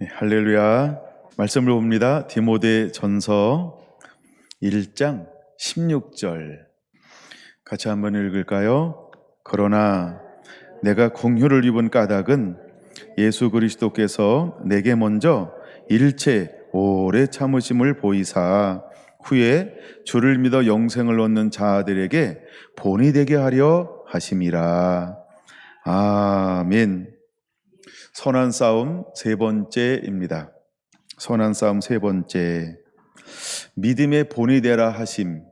할렐루야. 말씀을 봅니다. 디모데 전서 1장 16절 같이 한번 읽을까요? 그러나 내가 공효를 입은 까닭은 예수 그리스도께서 내게 먼저 일체 오래 참으심을 보이사 후에 주를 믿어 영생을 얻는 자들에게 본이 되게 하려 하심이라. 아멘. 선한 싸움 세 번째입니다. 선한 싸움 세 번째. 믿음의 본이 되라 하심.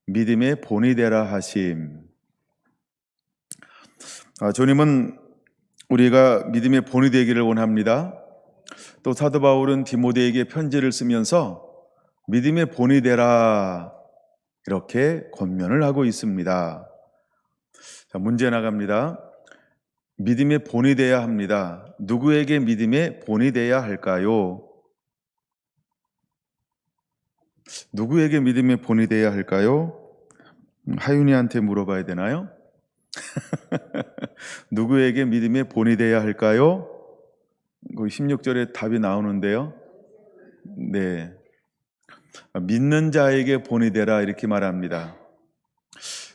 믿음의 본이 되라 하심. 주님은 우리가 믿음의 본이 되기를 원합니다. 또 사도 바울은 디모데에게 편지를 쓰면서 믿음의 본이 되라 이렇게 권면을 하고 있습니다. 자, 문제 나갑니다. 믿음의 본이 되어야 합니다. 누구에게 믿음의 본이 되어야 할까요? 누구에게 믿음의 본이 되어야 할까요? 하윤이한테 물어봐야 되나요? 누구에게 믿음의 본이 되어야 할까요? 그 16절에 답이 나오는데요. 네, 믿는 자에게 본이 되라 이렇게 말합니다.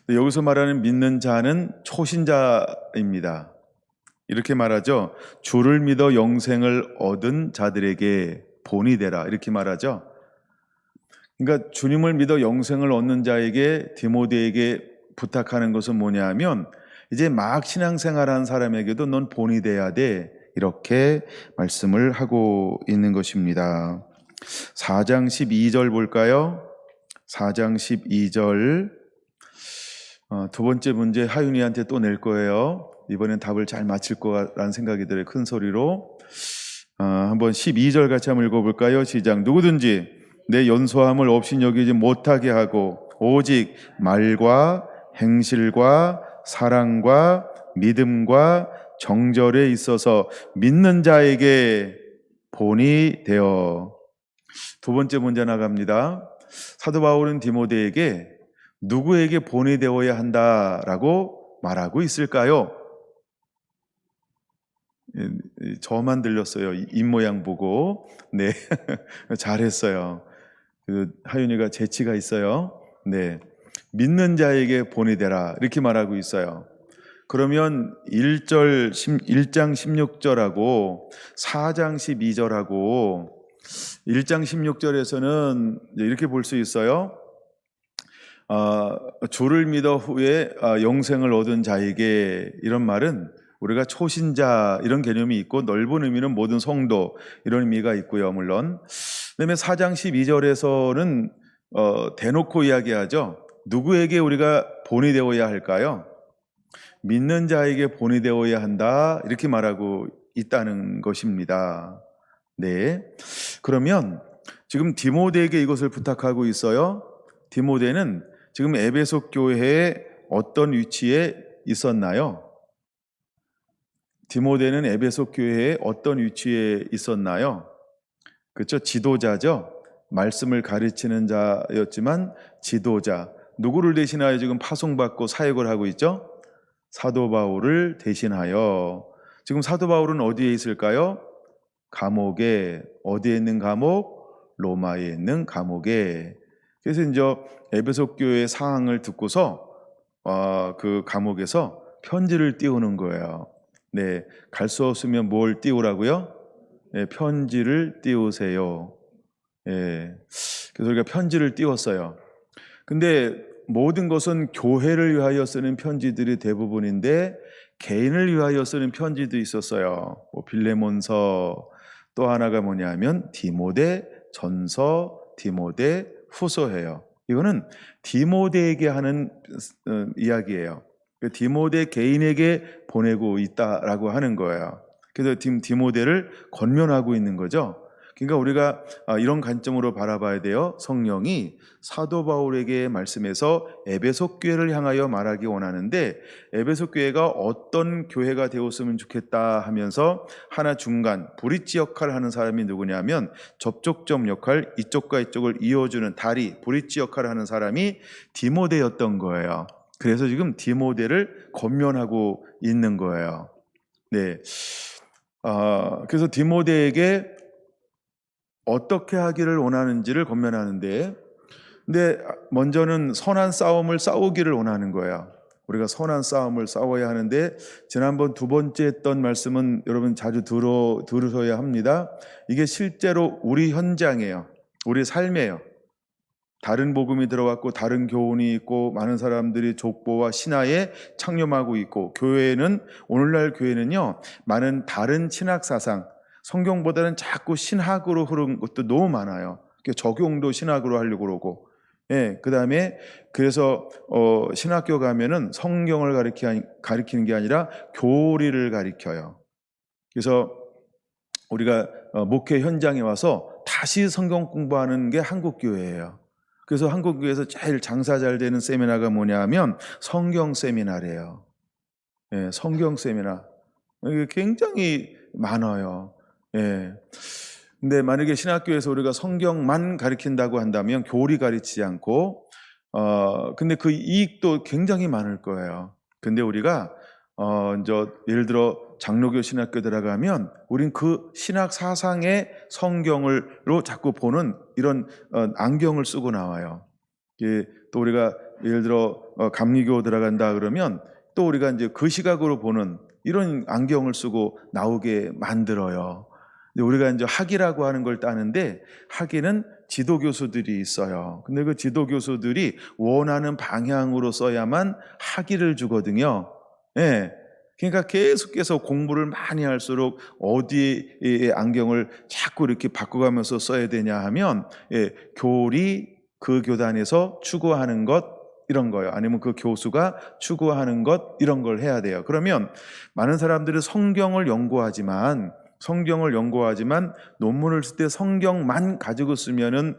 여기서 말하는 믿는 자는 초신자입니다. 이렇게 말하죠. 주를 믿어 영생을 얻은 자들에게 본이 되라 이렇게 말하죠. 그러니까 주님을 믿어 영생을 얻는 자에게 디모데에게 부탁하는 것은 뭐냐 하면 이제 막 신앙생활한 사람에게도 넌 본이 돼야 돼 이렇게 말씀을 하고 있는 것입니다. 4장 12절 볼까요? 4장 12절 두 번째 문제 하윤이한테 또 낼 거예요. 이번엔 답을 잘 맞힐 거라는 생각이 들어요. 큰 소리로 한번 12절 같이 한번 읽어볼까요? 시작. 누구든지 내 연소함을 없이 여기지 못하게 하고 오직 말과 행실과 사랑과 믿음과 정절에 있어서 믿는 자에게 본이 되어. 두 번째 문제 나갑니다. 사도 바울은 디모데에게 누구에게 본이 되어야 한다라고 말하고 있을까요? 저만 들렸어요. 입모양 보고. 네, 잘했어요. 하윤이가 재치가 있어요. 네, 믿는 자에게 본이 되라 이렇게 말하고 있어요. 그러면 1장 16절하고 4장 12절하고 1장 16절에서는 이렇게 볼 수 있어요. 주를 믿어 후에 영생을 얻은 자에게 이런 말은 우리가 초신자 이런 개념이 있고 넓은 의미는 모든 성도 이런 의미가 있고요. 물론 그다음에 4장 12절에서는 대놓고 이야기하죠. 누구에게 우리가 본이 되어야 할까요? 믿는 자에게 본이 되어야 한다 이렇게 말하고 있다는 것입니다. 네, 그러면 지금 디모데에게 이것을 부탁하고 있어요. 디모데는 지금 에베소 교회에 어떤 위치에 있었나요? 디모데는 에베소 교회에 어떤 위치에 있었나요? 그렇죠? 지도자죠. 말씀을 가르치는 자였지만 지도자. 누구를 대신하여 지금 파송받고 사역을 하고 있죠? 사도 바울을 대신하여. 지금 사도 바울은 어디에 있을까요? 감옥에. 어디에 있는 감옥? 로마에 있는 감옥에. 그래서 이제 에베소 교회의 상황을 듣고서 그 감옥에서 편지를 띄우는 거예요. 네, 갈 수 없으면 뭘 띄우라고요? 네, 편지를 띄우세요. 예, 그래서 우리가 편지를 띄웠어요. 근데 모든 것은 교회를 위하여 쓰는 편지들이 대부분인데 개인을 위하여 쓰는 편지도 있었어요. 빌레몬서, 또 하나가 뭐냐면 디모데 전서, 디모데 후서예요. 이거는 디모데에게 하는 이야기예요. 디모데 개인에게 보내고 있다라고 하는 거예요. 그래서 디모데를 권면하고 있는 거죠. 그러니까 우리가 이런 관점으로 바라봐야 돼요. 성령이 사도 바울에게 말씀해서 에베소 교회를 향하여 말하기 원하는데 에베소 교회가 어떤 교회가 되었으면 좋겠다 하면서 하나 중간 브릿지 역할을 하는 사람이 누구냐면 접촉점 역할, 이쪽과 이쪽을 이어주는 다리, 브릿지 역할을 하는 사람이 디모데였던 거예요. 그래서 지금 디모데를 권면하고 있는 거예요. 네, 그래서 디모데에게 어떻게 하기를 원하는지를 권면하는데, 근데 먼저는 선한 싸움을 싸우기를 원하는 거예요. 우리가 선한 싸움을 싸워야 하는데, 지난번 두 번째 했던 말씀은 여러분 자주 들으셔야 합니다. 이게 실제로 우리 현장이에요. 우리 삶이에요. 다른 복음이 들어왔고 다른 교훈이 있고 많은 사람들이 족보와 신화에 창념하고 있고, 교회는, 오늘날 교회는요, 많은 다른 신학 사상, 성경보다는 자꾸 신학으로 흐른 것도 너무 많아요. 적용도 신학으로 하려고 그러고, 예, 그다음에 그래서 신학교 가면은 성경을 가리키는 게 아니라 교리를 가리켜요. 그래서 우리가 목회 현장에 와서 다시 성경 공부하는 게 한국 교회예요. 그래서 한국 교회에서 제일 장사 잘 되는 세미나가 뭐냐면 성경 세미나래요. 예, 성경 세미나. 이게 굉장히 많아요. 예. 근데 만약에 신학교에서 우리가 성경만 가르친다고 한다면 교리 가르치지 않고, 근데 그 이익도 굉장히 많을 거예요. 근데 우리가 이제 예를 들어 장로교 신학교 들어가면 우린 그 신학 사상의 성경을로 자꾸 보는 이런 안경을 쓰고 나와요. 또 우리가 예를 들어 감리교 들어간다 그러면 또 우리가 이제 그 시각으로 보는 이런 안경을 쓰고 나오게 만들어요. 근데 우리가 이제 학위라고 하는 걸 따는데, 학위는 지도 교수들이 있어요. 근데 그 지도 교수들이 원하는 방향으로 써야만 학위를 주거든요. 예. 그러니까 계속해서 공부를 많이 할수록 어디에 안경을 자꾸 이렇게 바꿔가면서 써야 되냐 하면, 예, 교리, 그 교단에서 추구하는 것, 이런 거요. 아니면 그 교수가 추구하는 것, 이런 걸 해야 돼요. 그러면 많은 사람들이 성경을 연구하지만 논문을 쓸 때 성경만 가지고 쓰면은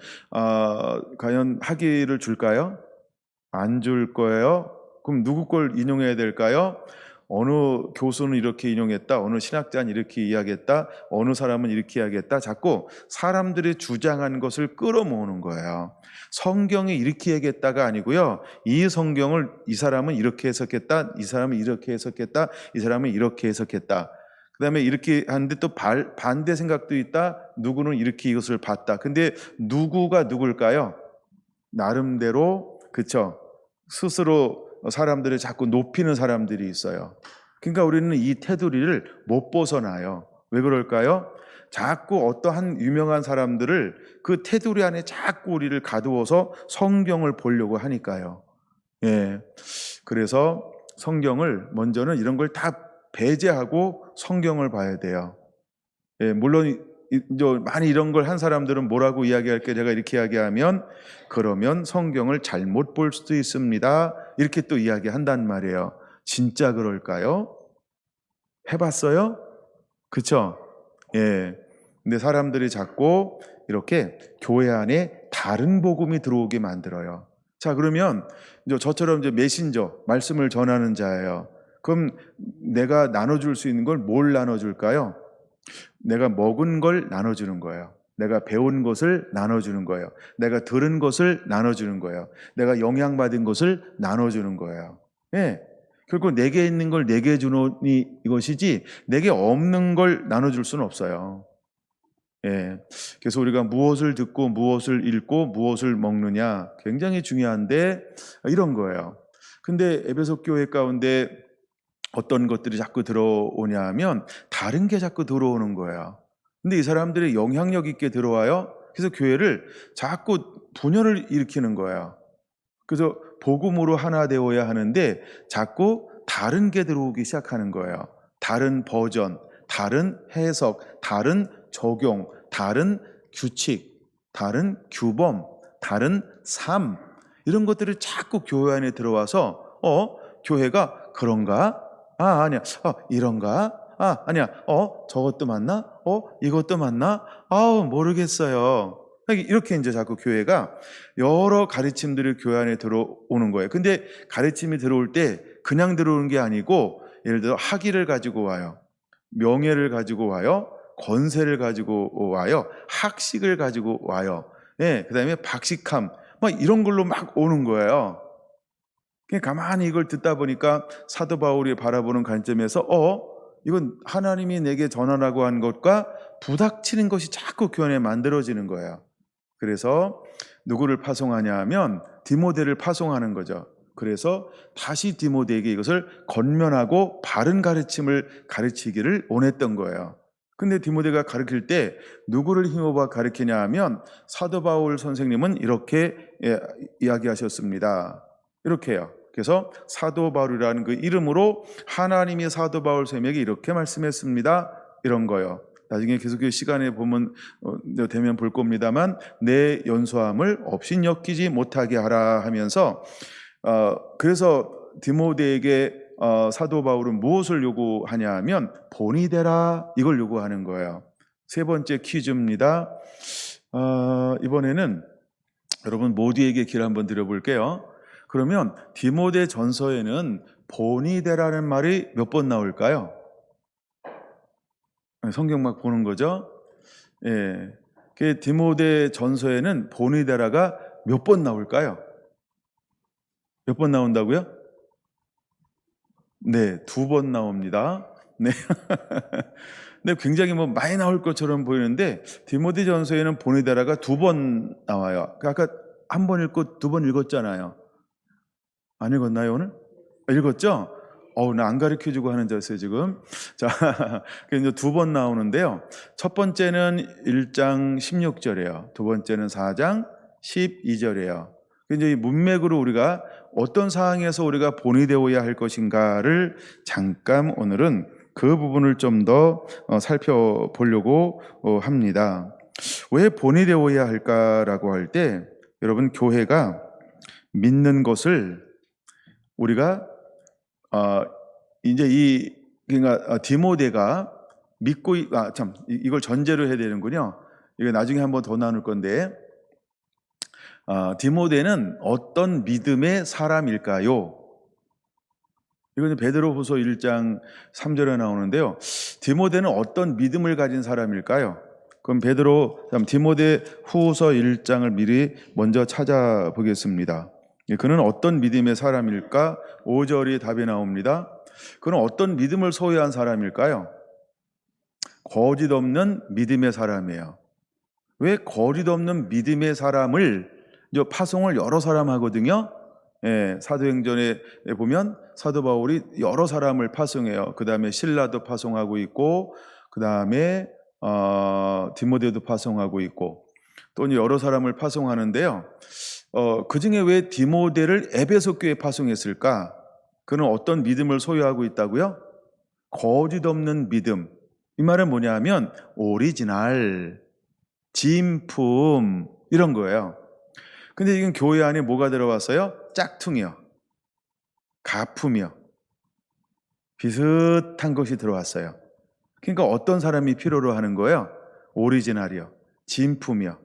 과연 학위를 줄까요? 안 줄 거예요. 그럼 누구 걸 인용해야 될까요? 어느 교수는 이렇게 인용했다, 어느 신학자는 이렇게 이야기했다, 어느 사람은 이렇게 이야기했다. 자꾸 사람들이 주장한 것을 끌어모으는 거예요. 성경이 이렇게 얘기했다가 아니고요, 이 성경을 이 사람은 이렇게 해석했다, 이 사람은 이렇게 해석했다, 이 사람은 이렇게 해석했다. 그 다음에 이렇게 하는데 또 반대 생각도 있다. 누구는 이렇게 이것을 봤다. 근데 누구가 누굴까요? 나름대로, 그쵸? 스스로 사람들을 자꾸 높이는 사람들이 있어요. 그러니까 우리는 이 테두리를 못 벗어나요. 왜 그럴까요? 자꾸 어떠한 유명한 사람들을 그 테두리 안에 자꾸 우리를 가두어서 성경을 보려고 하니까요. 예. 그래서 성경을 먼저는 이런 걸 다 배제하고 성경을 봐야 돼요. 예, 물론 이제 많이 이런 걸 한 사람들은 뭐라고 이야기할게, 제가 이렇게 이야기하면 그러면 성경을 잘못 볼 수도 있습니다, 이렇게 또 이야기한단 말이에요. 진짜 그럴까요? 해봤어요? 그쵸? 예. 근데 사람들이 자꾸 이렇게 교회 안에 다른 복음이 들어오게 만들어요. 자, 그러면 이제 저처럼 이제 메신저, 말씀을 전하는 자예요. 그럼 내가 나눠줄 수 있는 걸 뭘 나눠줄까요? 내가 먹은 걸 나눠주는 거예요. 내가 배운 것을 나눠주는 거예요. 내가 들은 것을 나눠주는 거예요. 내가 영향받은 것을 나눠주는 거예요. 예. 결국 내게 있는 걸 내게 주노니 이것이지, 내게 없는 걸 나눠줄 수는 없어요. 예. 그래서 우리가 무엇을 듣고 무엇을 읽고 무엇을 먹느냐 굉장히 중요한데, 이런 거예요. 근데 에베소 교회 가운데 어떤 것들이 자꾸 들어오냐 하면 다른 게 자꾸 들어오는 거예요. 근데 이 사람들이 영향력 있게 들어와요. 그래서 교회를 자꾸 분열을 일으키는 거예요. 그래서 복음으로 하나 되어야 하는데 자꾸 다른 게 들어오기 시작하는 거예요. 다른 버전, 다른 해석, 다른 적용, 다른 규칙, 다른 규범, 다른 삶, 이런 것들이 자꾸 교회 안에 들어와서 교회가 그런가? 아니야. 이런가? 아니야. 저것도 맞나? 이것도 맞나? 모르겠어요. 이렇게 이제 자꾸 교회가 여러 가르침들이 교회 안에 들어오는 거예요. 근데 가르침이 들어올 때 그냥 들어오는 게 아니고, 예를 들어 학위를 가지고 와요. 명예를 가지고 와요. 권세를 가지고 와요. 학식을 가지고 와요. 예, 그다음에 박식함, 막 이런 걸로 막 오는 거예요. 그냥 가만히 이걸 듣다 보니까 사도 바울이 바라보는 관점에서 이건 하나님이 내게 전하라고 한 것과 부닥치는 것이 자꾸 교회 만들어지는 거예요. 그래서 누구를 파송하냐 하면 디모데를 파송하는 거죠. 그래서 다시 디모데에게 이것을 권면하고 바른 가르침을 가르치기를 원했던 거예요. 근데 디모데가 가르칠 때 누구를 힘입어 가르치냐 하면 사도 바울 선생님은 이렇게 이야기하셨습니다. 이렇게요. 그래서 사도 바울이라는 그 이름으로 하나님이 사도 바울 선생님에게 이렇게 말씀했습니다. 이런 거요. 나중에 계속 시간에 보면 되면 볼 겁니다만 내 연소함을 업신여기지 못하게 하라 하면서 그래서 디모데에게 사도 바울은 무엇을 요구하냐 하면 본이 되라 이걸 요구하는 거예요. 세 번째 퀴즈입니다. 이번에는 여러분 모두에게 길 한번 드려볼게요. 그러면 디모데 전서에는 본이 되라는 말이 몇 번 나올까요? 성경 막 보는 거죠. 예. 그 디모데 전서에는 본이 되라가 몇 번 나올까요? 몇 번 나온다고요? 네, 2번 나옵니다. 네. 네, 굉장히 많이 나올 것처럼 보이는데 디모데 전서에는 본이 되라가 2번 나와요. 아까 한 번 읽고 2번 읽었잖아요. 안 읽었나요, 오늘? 읽었죠? 나 안 가르쳐 주고 하는 자세요, 지금. 자, 이제 2번 나오는데요. 첫 번째는 1장 16절이에요. 두 번째는 4장 12절이에요. 이제 이 문맥으로 우리가 어떤 상황에서 우리가 본이 되어야 할 것인가를 잠깐 오늘은 그 부분을 좀 더 살펴보려고 합니다. 왜 본이 되어야 할까라고 할 때 여러분 교회가 믿는 것을 우리가 이제 그러니까 디모데가 믿고 이걸 전제로 해야 되는군요. 이거 나중에 한번 더 나눌 건데 디모데는 어떤 믿음의 사람일까요? 이건 베드로후서 1장 3절에 나오는데요. 디모데는 어떤 믿음을 가진 사람일까요? 그럼 디모데 후서 1장을 미리 먼저 찾아보겠습니다. 그는 어떤 믿음의 사람일까? 5절이 답이 나옵니다. 그는 어떤 믿음을 소유한 사람일까요? 거짓 없는 믿음의 사람이에요. 왜 거짓 없는 믿음의 사람을 파송을 여러 사람 하거든요. 예, 사도행전에 보면 사도 바울이 여러 사람을 파송해요. 그 다음에 실라도 파송하고 있고, 그 다음에 디모데도 파송하고 있고, 또 여러 사람을 파송하는데요. 그 중에 왜 디모데를 에베소 교회에 파송했을까? 그는 어떤 믿음을 소유하고 있다고요? 거짓 없는 믿음. 이 말은 뭐냐면 오리지널, 진품 이런 거예요. 근데 지금 교회 안에 뭐가 들어왔어요? 짝퉁이요, 가품이요, 비슷한 것이 들어왔어요. 그러니까 어떤 사람이 필요로 하는 거예요? 오리지널이요, 진품이요.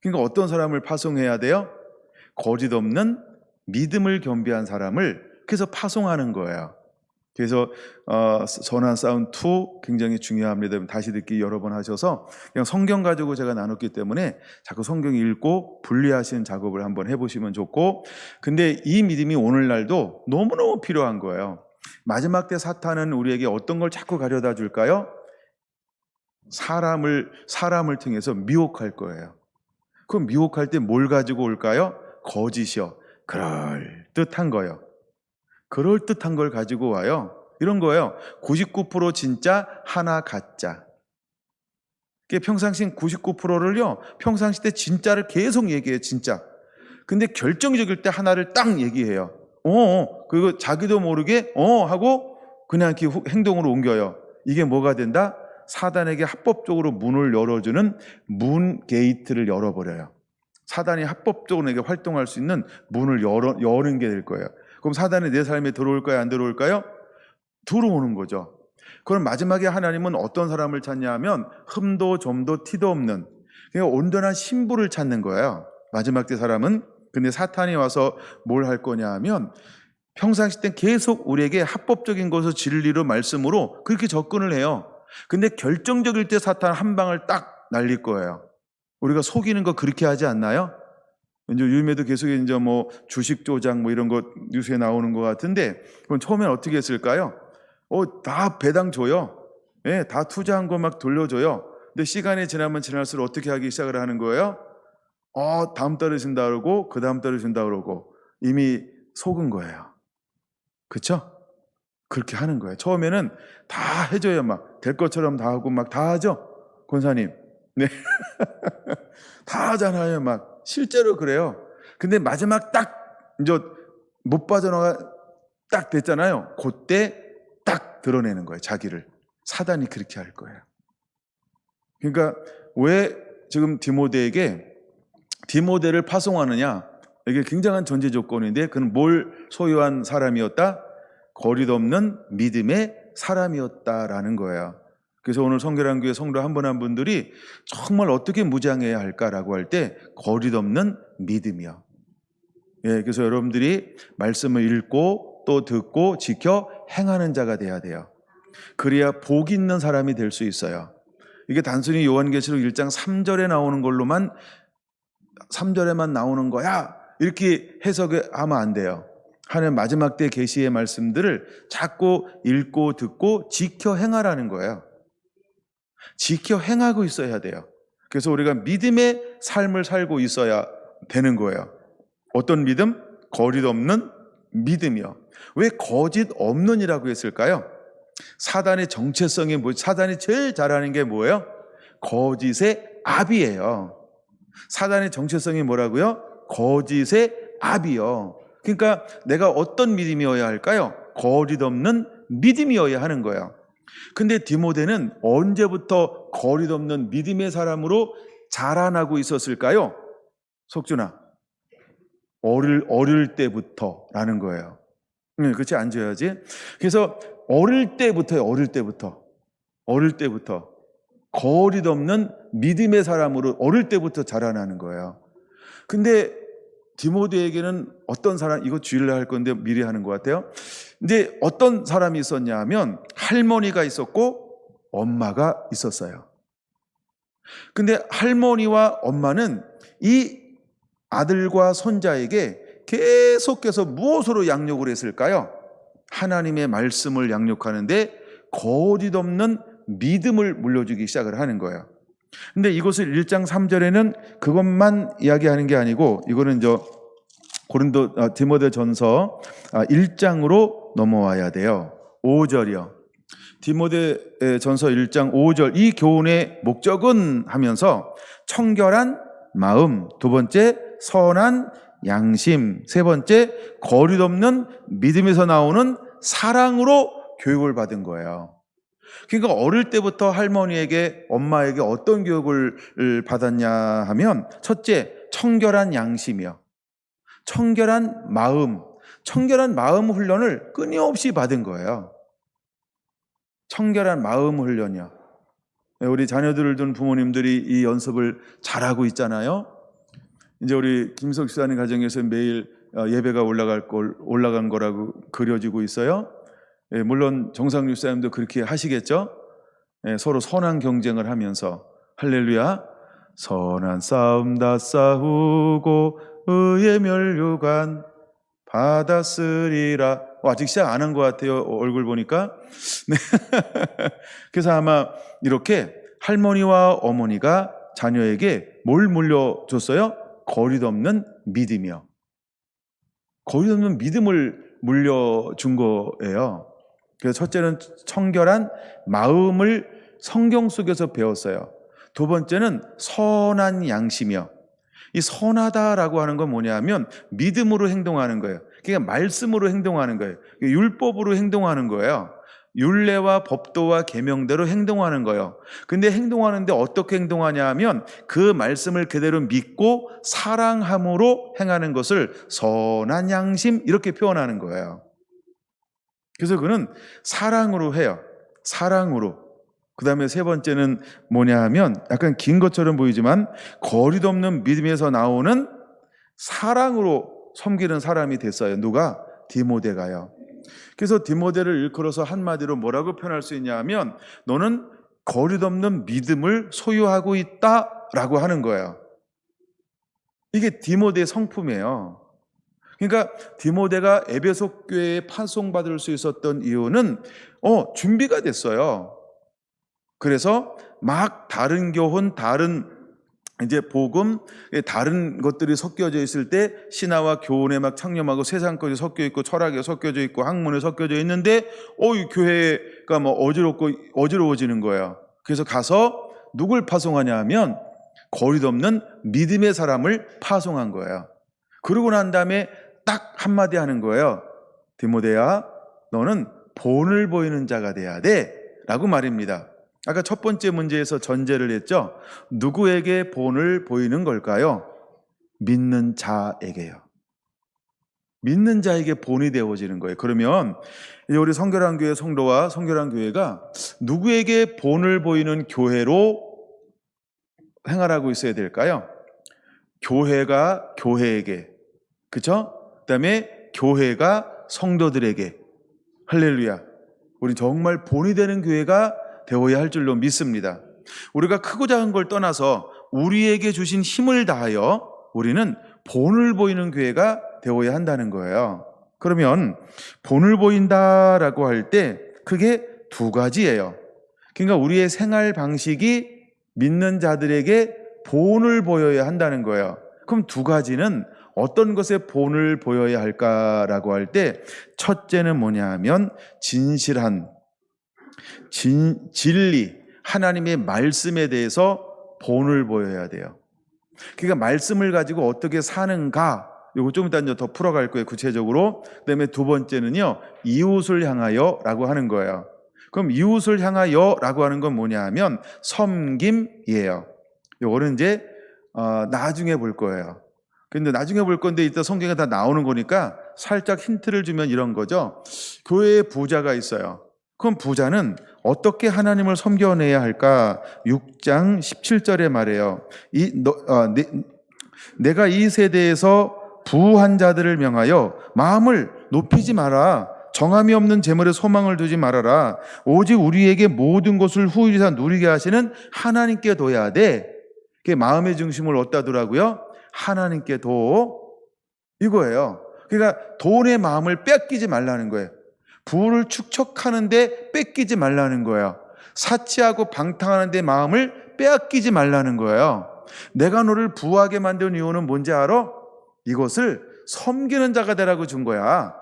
그러니까 어떤 사람을 파송해야 돼요? 거짓 없는 믿음을 겸비한 사람을 그래서 파송하는 거예요. 그래서 선한 싸움 2 굉장히 중요합니다. 다시 듣기 여러 번 하셔서 그냥 성경 가지고 제가 나눴기 때문에 자꾸 성경 읽고 분리하시는 작업을 한번 해보시면 좋고, 근데 이 믿음이 오늘날도 너무너무 필요한 거예요. 마지막 때 사탄은 우리에게 어떤 걸 자꾸 가져다 줄까요? 사람을 통해서 미혹할 거예요. 그럼 미혹할 때 뭘 가지고 올까요? 거짓이요, 그럴듯한 거요. 그럴듯한 걸 가지고 와요. 이런 거예요. 99% 진짜, 하나 가짜. 평상시 99%를요, 평상시 때 진짜를 계속 얘기해요, 진짜. 근데 결정적일 때 하나를 딱 얘기해요. 그리고 자기도 모르게 하고 그냥 이렇게 행동으로 옮겨요. 이게 뭐가 된다? 사단에게 합법적으로 문을 열어주는 문 게이트를 열어버려요. 사단이 합법적으로 내게 활동할 수 있는 문을 여는 게 될 거예요. 그럼 사단이 내 삶에 들어올까요? 안 들어올까요? 들어오는 거죠. 그럼 마지막에 하나님은 어떤 사람을 찾냐 하면 흠도 점도 티도 없는 그냥 온전한 신부를 찾는 거예요. 마지막 때 사람은. 근데 사탄이 와서 뭘 할 거냐 하면 평상시 때 계속 우리에게 합법적인 것을 진리로 말씀으로 그렇게 접근을 해요. 근데 결정적일 때 사탄 한 방을 딱 날릴 거예요. 우리가 속이는 거 그렇게 하지 않나요? 이제 요즘에도 계속 이제 주식 조작 이런 거 뉴스에 나오는 것 같은데, 그럼 처음엔 어떻게 했을까요? 다 배당 줘요. 예, 다 투자한 거 막 돌려줘요. 근데 시간이 지나면 지날수록 어떻게 하기 시작을 하는 거예요? 다음 달에 준다 그러고 그 다음 달에 준다 그러고 이미 속은 거예요. 그렇죠? 그렇게 하는 거예요. 처음에는 다 해줘요. 막 될 것처럼 다 하고 막 다 하죠. 권사님. 네. 다 하잖아요. 막 실제로 그래요. 근데 마지막 딱 이제 못 빠져나가 딱 됐잖아요. 그때 딱 드러내는 거예요. 자기를. 사단이 그렇게 할 거예요. 그러니까 왜 지금 디모데를 파송하느냐? 이게 굉장한 전제 조건인데 그는 뭘 소유한 사람이었다? 거리없는 믿음의 사람이었다라는 거예요. 그래서 오늘 성결한 교회 성도 한 분 한 분들이 정말 어떻게 무장해야 할까라고 할 때 거리없는 믿음이요. 예, 그래서 여러분들이 말씀을 읽고 또 듣고 지켜 행하는 자가 돼야 돼요. 그래야 복 있는 사람이 될 수 있어요. 이게 단순히 요한계시록 1장 3절에 나오는 걸로만 3절에만 나오는 거야 이렇게 해석하면 안 돼요. 하나님 마지막 때 계시의 말씀들을 자꾸 읽고 듣고 지켜 행하라는 거예요. 지켜 행하고 있어야 돼요. 그래서 우리가 믿음의 삶을 살고 있어야 되는 거예요. 어떤 믿음? 거짓 없는 믿음이요. 왜 거짓 없는이라고 했을까요? 사단의 정체성이 사단이 제일 잘하는 게 뭐예요? 거짓의 압이에요. 사단의 정체성이 뭐라고요? 거짓의 압이요. 그러니까 내가 어떤 믿음이어야 할까요? 거짓 없는 믿음이어야 하는 거예요. 근데 디모데는 언제부터 거짓 없는 믿음의 사람으로 자라나고 있었을까요? 석준아, 어릴 때부터라는 거예요. 그렇지 앉아야지. 그래서 어릴 때부터 거짓 없는 믿음의 사람으로 어릴 때부터 자라나는 거예요. 근데 디모데에게는 어떤 사람, 이거 주일날 할 건데 미리 하는 것 같아요. 근데 어떤 사람이 있었냐 하면 할머니가 있었고 엄마가 있었어요. 근데 할머니와 엄마는 이 아들과 손자에게 계속해서 무엇으로 양육을 했을까요? 하나님의 말씀을 양육하는데 거짓 없는 믿음을 물려주기 시작을 하는 거예요. 근데 이것을 1장 3절에는 그것만 이야기하는 게 아니고 이거는 디모데전서 1장으로 넘어와야 돼요. 5절이요. 디모데전서 1장 5절 이 교훈의 목적은 하면서 청결한 마음, 두 번째 선한 양심, 세 번째 거짓 없는 믿음에서 나오는 사랑으로 교육을 받은 거예요. 그러니까 어릴 때부터 할머니에게 엄마에게 어떤 교육을 받았냐 하면 첫째 청결한 양심이요. 청결한 마음 훈련을 끊임없이 받은 거예요. 청결한 마음 훈련이요. 우리 자녀들을 둔 부모님들이 이 연습을 잘하고 있잖아요. 이제 우리 김석 시사님 가정에서 매일 예배가 올라간 거라고 그려지고 있어요. 물론 정상 유사님도 그렇게 하시겠죠. 서로 선한 경쟁을 하면서 할렐루야. 선한 싸움 다 싸우고 의의 면류관 받았으리라. 아직 시작 안 한 것 같아요. 얼굴 보니까. 네. 그래서 아마 이렇게 할머니와 어머니가 자녀에게 뭘 물려줬어요? 거짓 없는 믿음이요. 거짓 없는 믿음을 물려준 거예요. 그래서 첫째는 청결한 마음을 성경 속에서 배웠어요. 두 번째는 선한 양심이요. 이 선하다라고 하는 건 뭐냐면 믿음으로 행동하는 거예요. 그러니까 말씀으로 행동하는 거예요. 율법으로 행동하는 거예요. 율례와 법도와 계명대로 행동하는 거예요. 근데 행동하는데 어떻게 행동하냐 하면 그 말씀을 그대로 믿고 사랑함으로 행하는 것을 선한 양심 이렇게 표현하는 거예요. 그래서 그는 사랑으로 해요. 사랑으로. 그 다음에 세 번째는 뭐냐 하면 약간 긴 것처럼 보이지만 거짓 없는 믿음에서 나오는 사랑으로 섬기는 사람이 됐어요. 누가? 디모데가요. 그래서 디모데를 일컬어서 한마디로 뭐라고 표현할 수 있냐 하면 너는 거짓 없는 믿음을 소유하고 있다라고 하는 거예요. 이게 디모데의 성품이에요. 그러니까 디모데가 에베소 교회에 파송받을 수 있었던 이유는 준비가 됐어요. 그래서 막 다른 교훈, 다른 이제 복음, 다른 것들이 섞여져 있을 때 신화와 교훈에 막 창념하고 세상 것이 섞여 있고 철학이 섞여져 있고 학문에 섞여져 있는데 이 교회가 뭐 어지러워지는 거예요. 그래서 가서 누굴 파송하냐 하면 거리도 없는 믿음의 사람을 파송한 거예요. 그러고 난 다음에 딱 한마디 하는 거예요. 디모데야, 너는 본을 보이는 자가 돼야 돼 라고 말입니다. 아까 첫 번째 문제에서 전제를 했죠. 누구에게 본을 보이는 걸까요? 믿는 자에게요. 믿는 자에게 본이 되어지는 거예요. 그러면 이제 우리 성결한 교회 성도와 성결한 교회가 누구에게 본을 보이는 교회로 행하라고 있어야 될까요? 교회가 교회에게, 그렇죠? 그다음에 교회가 성도들에게. 할렐루야. 우리 정말 본이 되는 교회가 되어야 할 줄로 믿습니다. 우리가 크고 작은 걸 떠나서 우리에게 주신 힘을 다하여 우리는 본을 보이는 교회가 되어야 한다는 거예요. 그러면 본을 보인다라고 할 때 크게 두 가지예요. 그러니까 우리의 생활 방식이 믿는 자들에게 본을 보여야 한다는 거예요. 그럼 두 가지는 어떤 것에 본을 보여야 할까라고 할 때 첫째는 뭐냐 하면 진실한 진리, 하나님의 말씀에 대해서 본을 보여야 돼요. 그러니까 말씀을 가지고 어떻게 사는가, 이거 좀 이따 더 풀어갈 거예요, 구체적으로. 그다음에 두 번째는요, 이웃을 향하여라고 하는 거예요. 그럼 이웃을 향하여라고 하는 건 뭐냐 하면 섬김이에요. 이거는 이제 나중에 볼 거예요. 근데 나중에 볼 건데 이따 성경에 다 나오는 거니까 살짝 힌트를 주면 이런 거죠. 교회에 부자가 있어요. 그럼 부자는 어떻게 하나님을 섬겨내야 할까? 6장 17절에 말해요. 내가 이 세대에서 부한 자들을 명하여 마음을 높이지 마라. 정함이 없는 재물에 소망을 두지 말아라. 오직 우리에게 모든 것을 후일이사 누리게 하시는 하나님께 둬야 돼. 그게 마음의 중심을 어디다 두라고요? 하나님께 둬. 이거예요. 그러니까 돈의 마음을 뺏기지 말라는 거예요. 부를 축적하는데 뺏기지 말라는 거예요. 사치하고 방탕하는데 마음을 빼앗기지 말라는 거예요. 내가 너를 부하게 만든 이유는 뭔지 알아? 이것을 섬기는 자가 되라고 준 거야.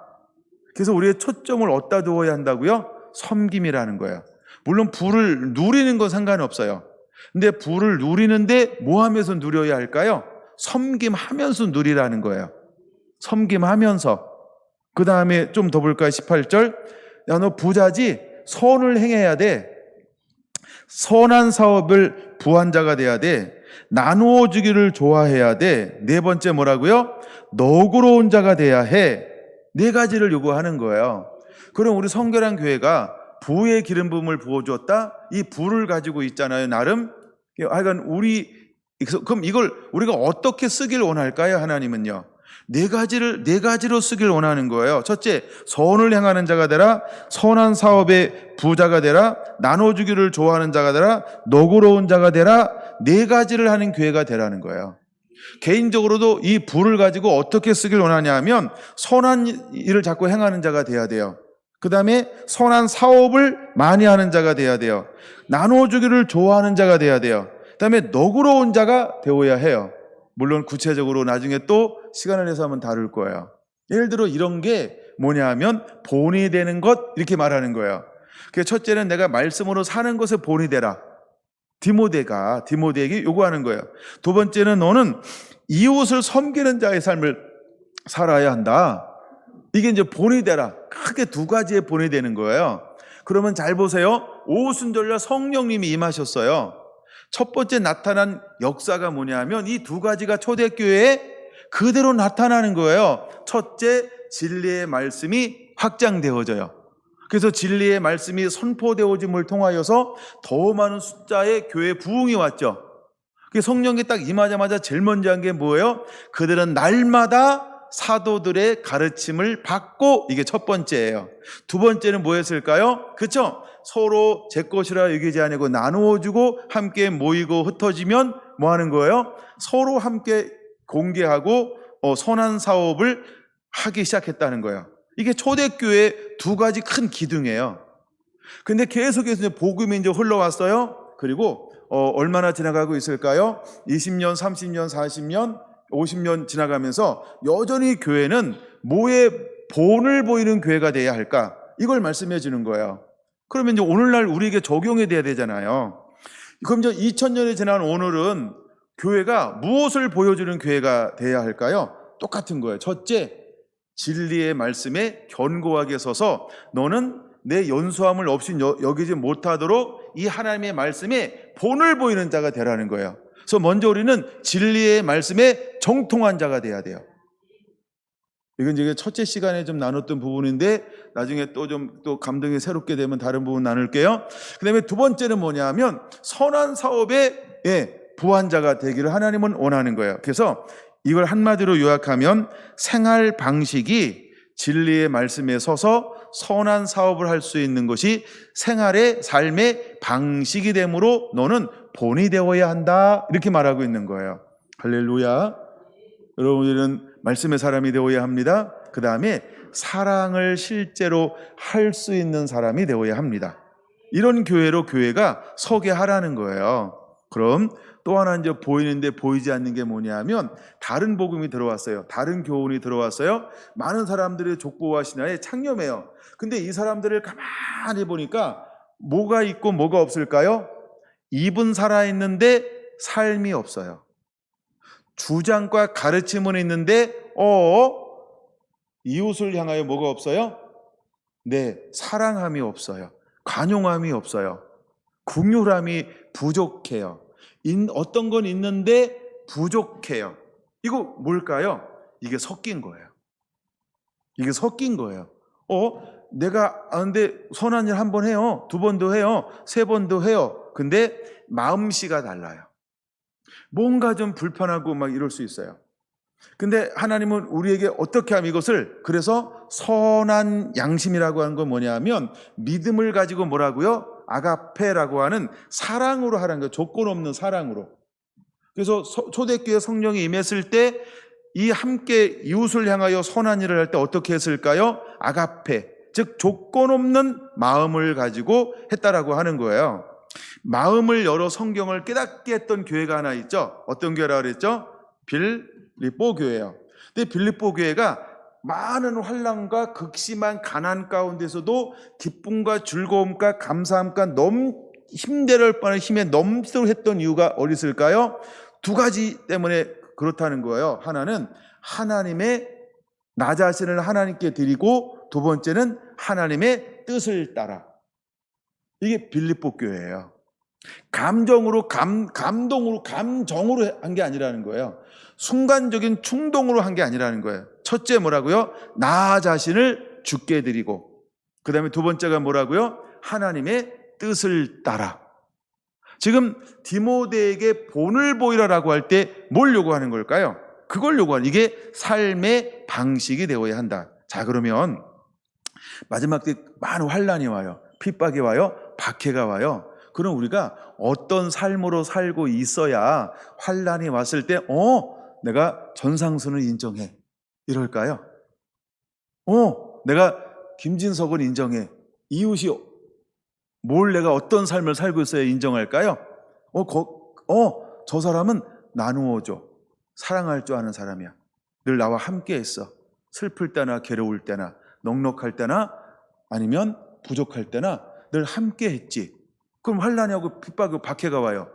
그래서 우리의 초점을 어디다 두어야 한다고요? 섬김이라는 거예요. 물론 부를 누리는 건 상관없어요. 근데 부를 누리는데 뭐 하면서 누려야 할까요? 섬김하면서 누리라는 거예요. 섬김하면서. 그 다음에 좀 더 볼까요? 18절. 야, 너 부자지? 선을 행해야 돼. 선한 사업을 부한 자가 돼야 돼. 나누어 주기를 좋아해야 돼. 네 번째 뭐라고요? 너그러운 자가 돼야 해. 네 가지를 요구하는 거예요. 그럼 우리 성결한 교회가 부의 기름 부음을 부어주었다? 이 부를 가지고 있잖아요, 나름. 하여간 그럼 이걸 우리가 어떻게 쓰길 원할까요, 하나님은요? 네 가지로 쓰길 원하는 거예요. 첫째, 선을 행하는 자가 되라. 선한 사업의 부자가 되라. 나눠주기를 좋아하는 자가 되라. 너그러운 자가 되라. 네 가지를 하는 교회가 되라는 거예요. 개인적으로도 이 부를 가지고 어떻게 쓰길 원하냐 하면 선한 일을 자꾸 행하는 자가 돼야 돼요. 그 다음에 선한 사업을 많이 하는 자가 돼야 돼요. 나눠주기를 좋아하는 자가 돼야 돼요. 그 다음에 너그러운 자가 되어야 해요. 물론 구체적으로 나중에 또 시간을 내서 한번 다룰 거예요. 예를 들어 이런 게 뭐냐 하면 본이 되는 것, 이렇게 말하는 거예요. 그래서 첫째는 내가 말씀으로 사는 것에 본이 되라. 디모데에게 요구하는 거예요. 두 번째는 너는 이웃을 섬기는 자의 삶을 살아야 한다. 이게 이제 본이 되라. 크게 두 가지의 본이 되는 거예요. 그러면 잘 보세요. 오순절날 성령님이 임하셨어요. 첫 번째 나타난 역사가 뭐냐면 이 두 가지가 초대교회에 그대로 나타나는 거예요. 첫째, 진리의 말씀이 확장되어져요. 그래서 진리의 말씀이 선포되어짐을 통하여서 더 많은 숫자의 교회 부흥이 왔죠. 성령이 딱 임하자마자 제일 먼저 한 게 뭐예요? 그들은 날마다 사도들의 가르침을 받고, 이게 첫 번째예요. 두 번째는 뭐였을까요? 그렇죠? 서로 제 것이라 여기지 아니고 나누어주고 함께 모이고 흩어지면 뭐 하는 거예요? 서로 함께 공개하고 선한 사업을 하기 시작했다는 거예요. 이게 초대교회의 두 가지 큰 기둥이에요. 근데 계속해서 이제 복음이 이제 흘러왔어요. 그리고 얼마나 지나가고 있을까요? 20년, 30년, 40년, 50년 지나가면서 여전히 교회는 뭐에 본을 보이는 교회가 돼야 할까? 이걸 말씀해 주는 거예요. 그러면 이제 오늘날 우리에게 적용이 돼야 되잖아요. 그럼 이제 2000년이 지난 오늘은 교회가 무엇을 보여주는 교회가 돼야 할까요? 똑같은 거예요. 첫째, 진리의 말씀에 견고하게 서서 너는 내 연수함을 없이 여기지 못하도록 이 하나님의 말씀에 본을 보이는 자가 되라는 거예요. 그래서 먼저 우리는 진리의 말씀에 정통한 자가 돼야 돼요. 이건 이제 첫째 시간에 좀 나눴던 부분인데 나중에 또 감동이 새롭게 되면 다른 부분 나눌게요. 그 다음에 두 번째는 뭐냐면 선한 사업에 부한 자가 되기를 하나님은 원하는 거예요. 그래서 이걸 한마디로 요약하면 생활 방식이 진리의 말씀에 서서 선한 사업을 할 수 있는 것이 생활의 삶의 방식이 되므로 너는 본이 되어야 한다, 이렇게 말하고 있는 거예요. 할렐루야. 여러분들은 말씀의 사람이 되어야 합니다. 그 다음에 사랑을 실제로 할 수 있는 사람이 되어야 합니다. 이런 교회로 교회가 서게 하라는 거예요. 그럼 또 하나 이제 보이는데 보이지 않는 게 뭐냐면 다른 복음이 들어왔어요. 다른 교훈이 들어왔어요. 많은 사람들이 족보와 신화에 창념해요. 근데 이 사람들을 가만히 보니까 뭐가 있고 뭐가 없을까요? 입은 살아있는데 삶이 없어요. 주장과 가르침은 있는데 이웃을 향하여 뭐가 없어요? 네, 사랑함이 없어요. 관용함이 없어요. 긍휼함이 부족해요. 어떤 건 있는데 부족해요. 이거 뭘까요? 이게 섞인 거예요. 이게 섞인 거예요. 내가 근데 선한 일 한 번 해요. 두 번도 해요. 세 번도 해요. 근데 마음씨가 달라요. 뭔가 좀 불편하고 막 이럴 수 있어요. 근데 하나님은 우리에게 어떻게 하면 이것을, 그래서 선한 양심이라고 하는 건 뭐냐면 믿음을 가지고 뭐라고요? 아가페라고 하는 사랑으로 하라는 거예요. 조건 없는 사랑으로. 그래서 초대교회 성령이 임했을 때 이 함께 이웃을 향하여 선한 일을 할 때 어떻게 했을까요? 아가페, 즉 조건 없는 마음을 가지고 했다라고 하는 거예요. 마음을 열어 성경을 깨닫게 했던 교회가 하나 있죠. 어떤 교회라고 그랬죠? 빌립보 교회예요. 근데 빌립보 교회가 많은 환난과 극심한 가난 가운데서도 기쁨과 즐거움과 감사함과 힘대를 뻔한 힘에 넘치도록 했던 이유가 어디 있을까요? 두 가지 때문에 그렇다는 거예요. 하나는 나 자신을 하나님께 드리고, 두 번째는 하나님의 뜻을 따라. 이게 빌립보 교회예요. 감정으로 한 게 아니라는 거예요. 순간적인 충동으로 한 게 아니라는 거예요. 첫째 뭐라고요? 나 자신을 주께 드리고, 그 다음에 두 번째가 뭐라고요? 하나님의 뜻을 따라. 지금 디모데에게 본을 보이라라고 할 때 뭘 요구하는 걸까요? 그걸 요구하는, 이게 삶의 방식이 되어야 한다. 자, 그러면 마지막 때 많은 환난이 와요. 핍박이 와요. 박해가 와요. 그럼 우리가 어떤 삶으로 살고 있어야 환난이 왔을 때 내가 전상순을 인정해, 이럴까요? 내가 김진석을 인정해, 이웃이 내가 어떤 삶을 살고 있어야 인정할까요? 저 사람은 나누어줘, 사랑할 줄 아는 사람이야. 늘 나와 함께 했어. 슬플 때나 괴로울 때나 넉넉할 때나 아니면 부족할 때나 늘 함께 했지. 그럼 환난이 오고 핍박이 박해가 와요.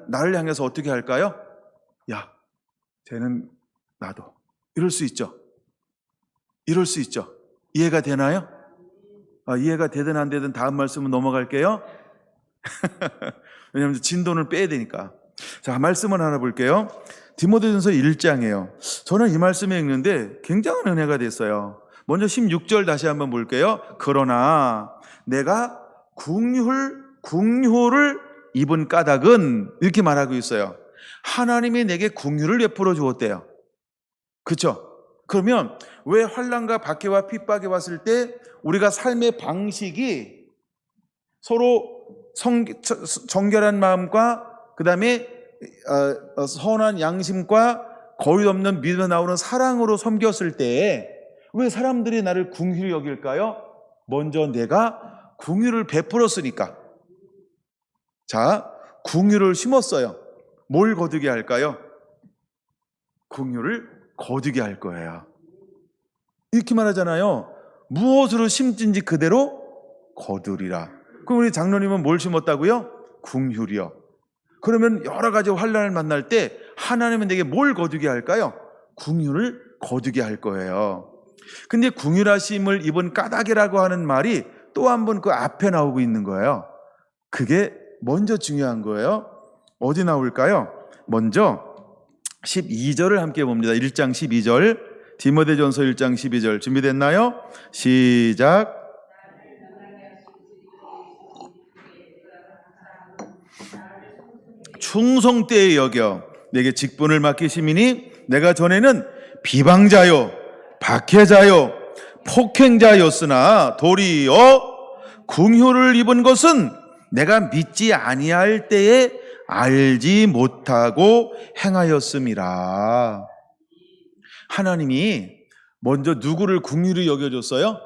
나를 향해서 어떻게 할까요? 야, 쟤는 나도. 이럴 수 있죠. 이럴 수 있죠. 이해가 되나요? 이해가 되든 안 되든 다음 말씀은 넘어갈게요. 왜냐하면 진도를 빼야 되니까. 자, 말씀을 하나 볼게요. 디모데전서 1장이에요. 저는 이 말씀을 읽는데 굉장한 은혜가 됐어요. 먼저 16절 다시 한번 볼게요. 그러나 내가 긍휼을 입은 까닭은, 이렇게 말하고 있어요. 하나님이 내게 긍휼을 베풀어 주었대요. 그렇죠? 그러면 왜 환난과 박해와 핍박이 왔을 때 우리가 삶의 방식이 서로 정결한 마음과 그 다음에 선한 양심과 거의 없는 믿음에 나오는 사랑으로 섬겼을 때에 왜 사람들이 나를 긍휼히 여길까요? 먼저 내가 긍휼을 베풀었으니까. 자, 긍휼을 심었어요. 뭘 거두게 할까요? 긍휼을 거두게 할 거예요. 이렇게 말하잖아요. 무엇으로 심든지 그대로 거두리라. 그럼 우리 장로님은 뭘 심었다고요? 긍휼이요. 그러면 여러 가지 환난을 만날 때 하나님은 내게 뭘 거두게 할까요? 긍휼을 거두게 할 거예요. 근데 긍휼하심을 입은 까닭이라고 하는 말이 또 한 번 그 앞에 나오고 있는 거예요. 그게 먼저 중요한 거예요. 어디 나올까요? 먼저 12절을 함께 봅니다. 1장 12절, 디모데전서 1장 12절 준비됐나요? 시작. 충성 때에 여겨 내게 직분을 맡기심이니 내가 전에는 비방자요 박해자요 폭행자였으나 도리어 긍휼을 입은 것은 내가 믿지 아니할 때에 알지 못하고 행하였음이라. 하나님이 먼저 누구를 긍휼히 여겨줬어요?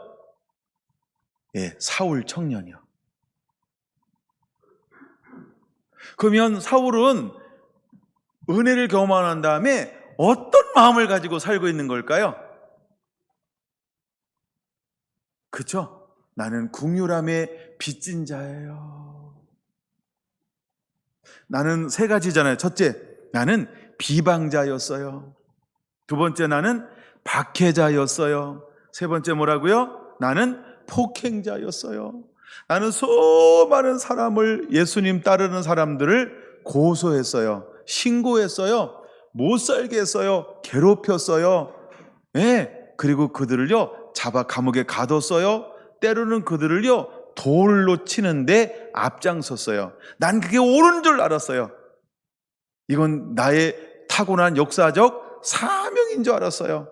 사울 청년이요. 그러면 사울은 은혜를 경험한 다음에 어떤 마음을 가지고 살고 있는 걸까요? 그렇죠? 나는 긍휼함에 빚진 자예요. 나는 세 가지잖아요. 첫째, 나는 비방자였어요. 두 번째, 나는 박해자였어요. 세 번째 뭐라고요? 나는 폭행자였어요. 나는 수많은 사람을, 예수님 따르는 사람들을 고소했어요. 신고했어요. 못 살게 했어요. 괴롭혔어요. 그리고 그들을요 잡아 감옥에 가뒀어요. 때로는 그들을요 돌로 치는데 앞장섰어요. 난 그게 옳은 줄 알았어요. 이건 나의 타고난 역사적 사명인 줄 알았어요.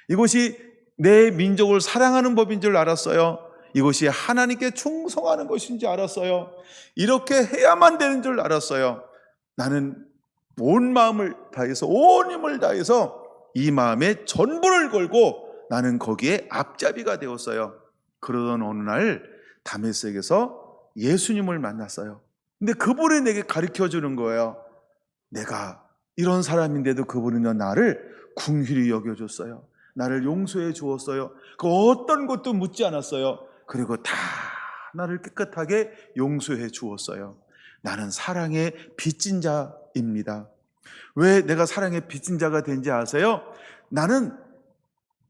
이것이 내 민족을 사랑하는 법인 줄 알았어요. 이것이 하나님께 충성하는 것인 줄 알았어요. 이렇게 해야만 되는 줄 알았어요. 나는 온 마음을 다해서, 온 힘을 다해서 이 마음에 전부를 걸고 나는 거기에 앞잡이가 되었어요. 그러던 어느 날 다메섹에서 예수님을 만났어요. 근데 그분이 내게 가르쳐 주는 거예요. 내가 이런 사람인데도 그분은 나를 긍휼히 여겨줬어요. 나를 용서해 주었어요. 그 어떤 것도 묻지 않았어요. 그리고 다 나를 깨끗하게 용서해 주었어요. 나는 사랑의 빚진 자입니다. 왜 내가 사랑의 빚진 자가 된지 아세요? 나는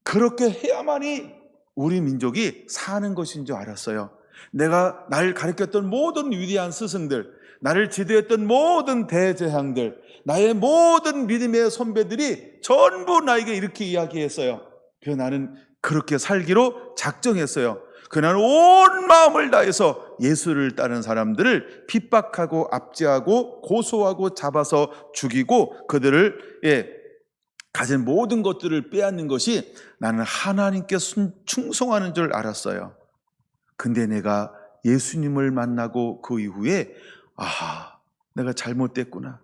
그렇게 해야만이 우리 민족이 사는 것인 줄 알았어요. 내가 날 가르쳤던 모든 위대한 스승들, 나를 지도했던 모든 대제사장들, 나의 모든 믿음의 선배들이 전부 나에게 이렇게 이야기했어요. 그래서 나는 그렇게 살기로 작정했어요. 그날 온 마음을 다해서 예수를 따르는 사람들을 핍박하고 압제하고 고소하고 잡아서 죽이고 그들을 가진 모든 것들을 빼앗는 것이 나는 하나님께 충성하는 줄 알았어요. 근데 내가 예수님을 만나고 그 이후에 내가 잘못됐구나.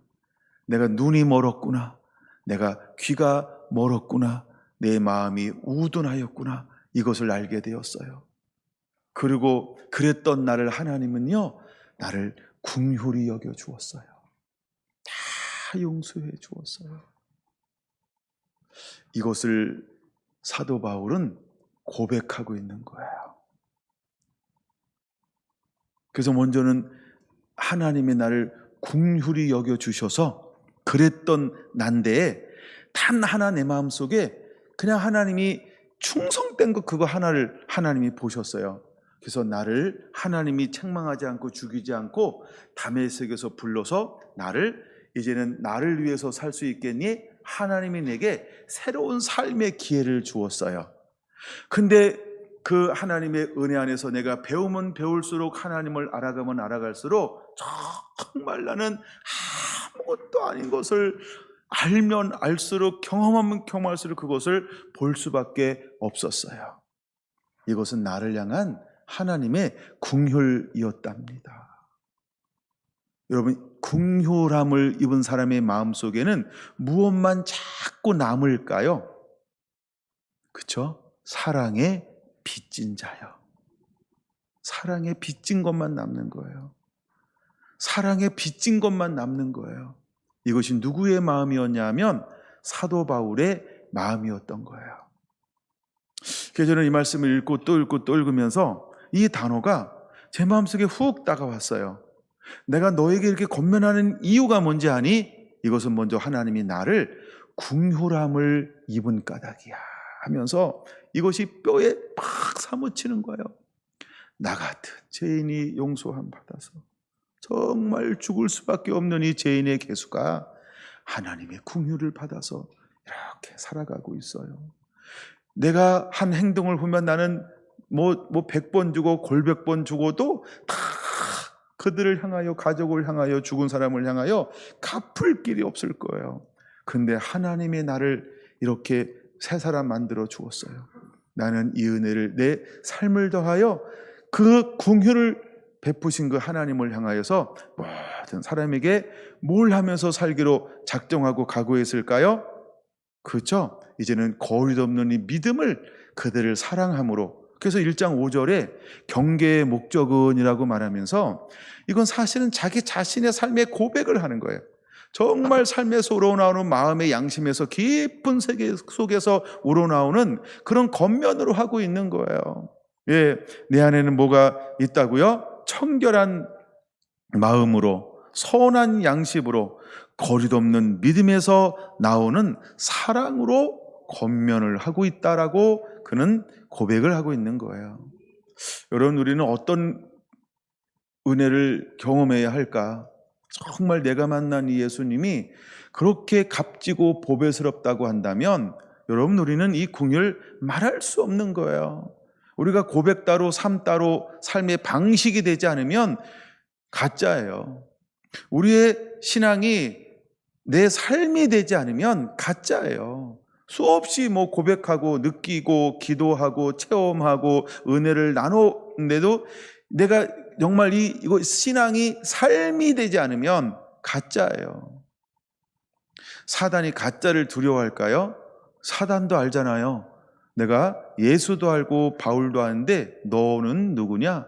내가 눈이 멀었구나. 내가 귀가 멀었구나. 내 마음이 우둔하였구나. 이것을 알게 되었어요. 그리고 그랬던 나를 하나님은요, 나를 긍휼히 여겨 주었어요. 다 용서해 주었어요. 이것을 사도 바울은 고백하고 있는 거예요. 그래서 먼저는 하나님이 나를 긍휼히 여겨 주셔서 그랬던 난데에 단 하나 내 마음속에 그냥 하나님이 충성된 것 그거 하나를 하나님이 보셨어요. 그래서 나를 하나님이 책망하지 않고 죽이지 않고 다메섹에서 불러서 나를 이제는 나를 위해서 살 수 있겠니? 하나님이 내게 새로운 삶의 기회를 주었어요. 근데 그 하나님의 은혜 안에서 내가 배우면 배울수록 하나님을 알아가면 알아갈수록 정말 나는 아무것도 아닌 것을 알면 알수록 경험하면 경험할수록 그것을 볼 수밖에 없었어요. 이것은 나를 향한 하나님의 긍휼이었답니다. 여러분 긍휼함을 입은 사람의 마음속에는 무엇만 자꾸 남을까요? 그렇죠? 사랑에 빚진 자요. 사랑에 빚진 것만 남는 거예요. 사랑에 빚진 것만 남는 거예요. 이것이 누구의 마음이었냐면 사도 바울의 마음이었던 거예요. 그래서 저는 이 말씀을 읽고 또 읽고 또 읽으면서 이 단어가 제 마음속에 훅 다가왔어요. 내가 너에게 이렇게 권면하는 이유가 뭔지 아니? 이것은 먼저 하나님이 나를 긍휼함을 입은 까닭이야 하면서 이것이 뼈에 팍 사무치는 거예요. 나 같은 죄인이 용서함 받아서 정말 죽을 수밖에 없는 이 죄인의 개수가 하나님의 긍휼을 받아서 이렇게 살아가고 있어요. 내가 한 행동을 보면 나는 뭐 100번 주고 골백번 주고도 다 그들을 향하여, 가족을 향하여, 죽은 사람을 향하여 갚을 길이 없을 거예요. 그런데 하나님이 나를 이렇게 새 사람 만들어 주었어요. 나는 이 은혜를 내 삶을 더하여 그 긍휼을 베푸신 그 하나님을 향하여서 모든 사람에게 뭘 하면서 살기로 작정하고 각오했을까요? 그렇죠? 이제는 거짓 없는 이 믿음을 그들을 사랑함으로. 그래서 1장 5절에 경계의 목적은이라고 말하면서 이건 사실은 자기 자신의 삶의 고백을 하는 거예요. 정말 삶에서 우러나오는 마음의 양심에서 깊은 세계 속에서 우러나오는 그런 겉면으로 하고 있는 거예요. 예, 내 안에는 뭐가 있다고요? 청결한 마음으로, 선한 양심으로, 거짓 없는 믿음에서 나오는 사랑으로 겉면을 하고 있다라고 그는 고백을 하고 있는 거예요. 여러분, 우리는 어떤 은혜를 경험해야 할까? 정말 내가 만난 이 예수님이 그렇게 값지고 보배스럽다고 한다면 여러분, 우리는 이 긍휼 말할 수 없는 거예요. 우리가 고백 따로 삶 따로 삶의 방식이 되지 않으면 가짜예요. 우리의 신앙이 내 삶이 되지 않으면 가짜예요. 수없이 고백하고 느끼고 기도하고 체험하고 은혜를 나누는데도 내가 정말 이거 신앙이 삶이 되지 않으면 가짜예요. 사단이 가짜를 두려워할까요? 사단도 알잖아요. 내가 예수도 알고 바울도 아는데 너는 누구냐?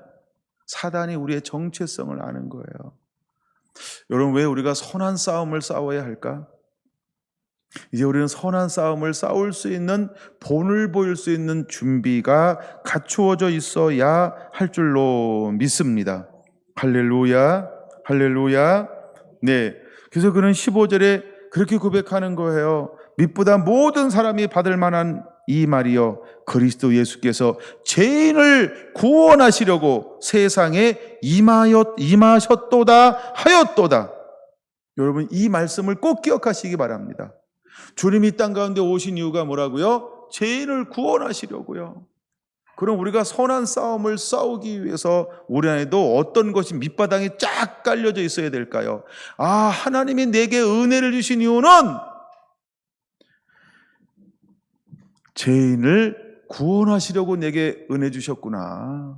사단이 우리의 정체성을 아는 거예요. 여러분, 왜 우리가 선한 싸움을 싸워야 할까? 이제 우리는 선한 싸움을 싸울 수 있는, 본을 보일 수 있는 준비가 갖추어져 있어야 할 줄로 믿습니다. 할렐루야, 할렐루야. 네, 그래서 그는 15절에 그렇게 고백하는 거예요. 믿보다 모든 사람이 받을 만한 이 말이여, 그리스도 예수께서 죄인을 구원하시려고 세상에 임하셨도다 하였도다. 여러분, 이 말씀을 꼭 기억하시기 바랍니다. 주님이 이 땅 가운데 오신 이유가 뭐라고요? 죄인을 구원하시려고요. 그럼 우리가 선한 싸움을 싸우기 위해서 우리 안에도 어떤 것이 밑바닥에 쫙 깔려져 있어야 될까요? 아, 하나님이 내게 은혜를 주신 이유는 죄인을 구원하시려고 내게 은혜 주셨구나.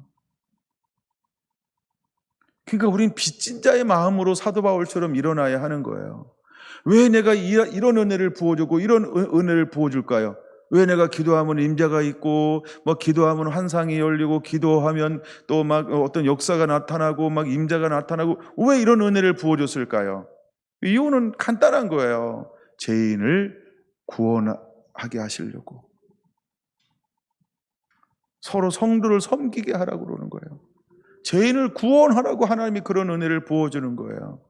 그러니까 우린 빚진 자의 마음으로 사도 바울처럼 일어나야 하는 거예요. 왜 내가 이런 은혜를 부어주고 이런 은혜를 부어줄까요? 왜 내가 기도하면 임자가 있고 기도하면 환상이 열리고 기도하면 또 어떤 역사가 나타나고 임자가 나타나고 왜 이런 은혜를 부어줬을까요? 이유는 간단한 거예요. 죄인을 구원하게 하시려고. 서로 성도를 섬기게 하라고 그러는 거예요. 죄인을 구원하라고 하나님이 그런 은혜를 부어주는 거예요.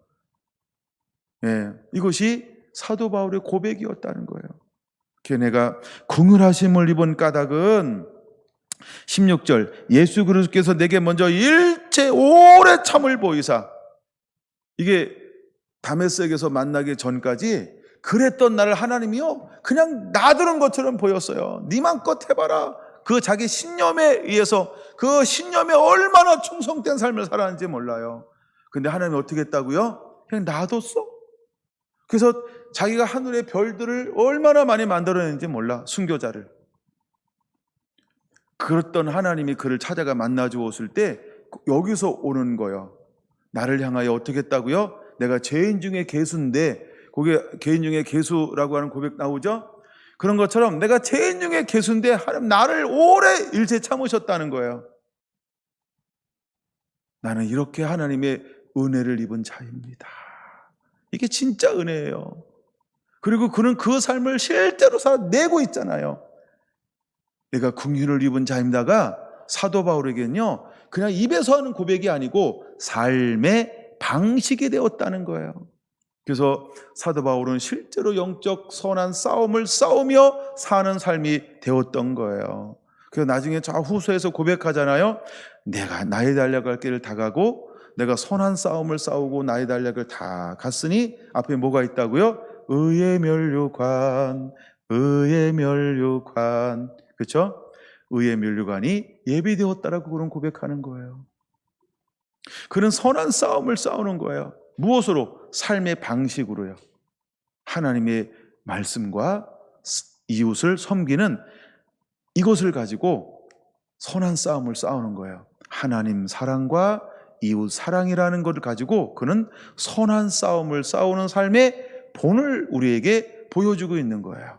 예, 이것이 사도 바울의 고백이었다는 거예요. 걔네가 긍휼하심을 입은 까닭은 16절 예수 그리스도께서 내게 먼저 일체 오래 참을 보이사, 이게 다메섹에서 만나기 전까지 그랬던 나를 하나님이요 그냥 놔두는 것처럼 보였어요. 네 맘껏 해봐라. 그 자기 신념에 의해서 그 신념에 얼마나 충성된 삶을 살았는지 몰라요. 근데 하나님이 어떻게 했다고요? 그냥 놔뒀어. 그래서 자기가 하늘의 별들을 얼마나 많이 만들어냈는지 몰라. 순교자를. 그랬던 하나님이 그를 찾아가 만나 주었을 때 여기서 오는 거예요. 나를 향하여 어떻게 했다고요? 내가 죄인 중에 괴수인데, 그게 죄인 중에 괴수라고 하는 고백 나오죠? 그런 것처럼 내가 죄인 중에 괴수인데 하나님 나를 오래 일체 참으셨다는 거예요. 나는 이렇게 하나님의 은혜를 입은 자입니다. 이게 진짜 은혜예요. 그리고 그는 그 삶을 실제로 살아내고 있잖아요. 내가 긍휼을 입은 자입니다가 사도 바울에게는요, 그냥 입에서 하는 고백이 아니고 삶의 방식이 되었다는 거예요. 그래서 사도 바울은 실제로 영적 선한 싸움을 싸우며 사는 삶이 되었던 거예요. 그래서 나중에 저 후서에서 고백하잖아요. 내가 나의 달려갈 길을 다 가고 내가 선한 싸움을 싸우고 나의 달력을 다 갔으니 앞에 뭐가 있다고요? 의의 면류관, 의의 면류관, 그렇죠? 의의 면류관이 예비되었다라고 그런 고백하는 거예요. 그는 선한 싸움을 싸우는 거예요. 무엇으로? 삶의 방식으로요. 하나님의 말씀과 이웃을 섬기는 이것을 가지고 선한 싸움을 싸우는 거예요. 하나님 사랑과 이웃 사랑이라는 것을 가지고 그는 선한 싸움을 싸우는 삶의 본을 우리에게 보여주고 있는 거예요.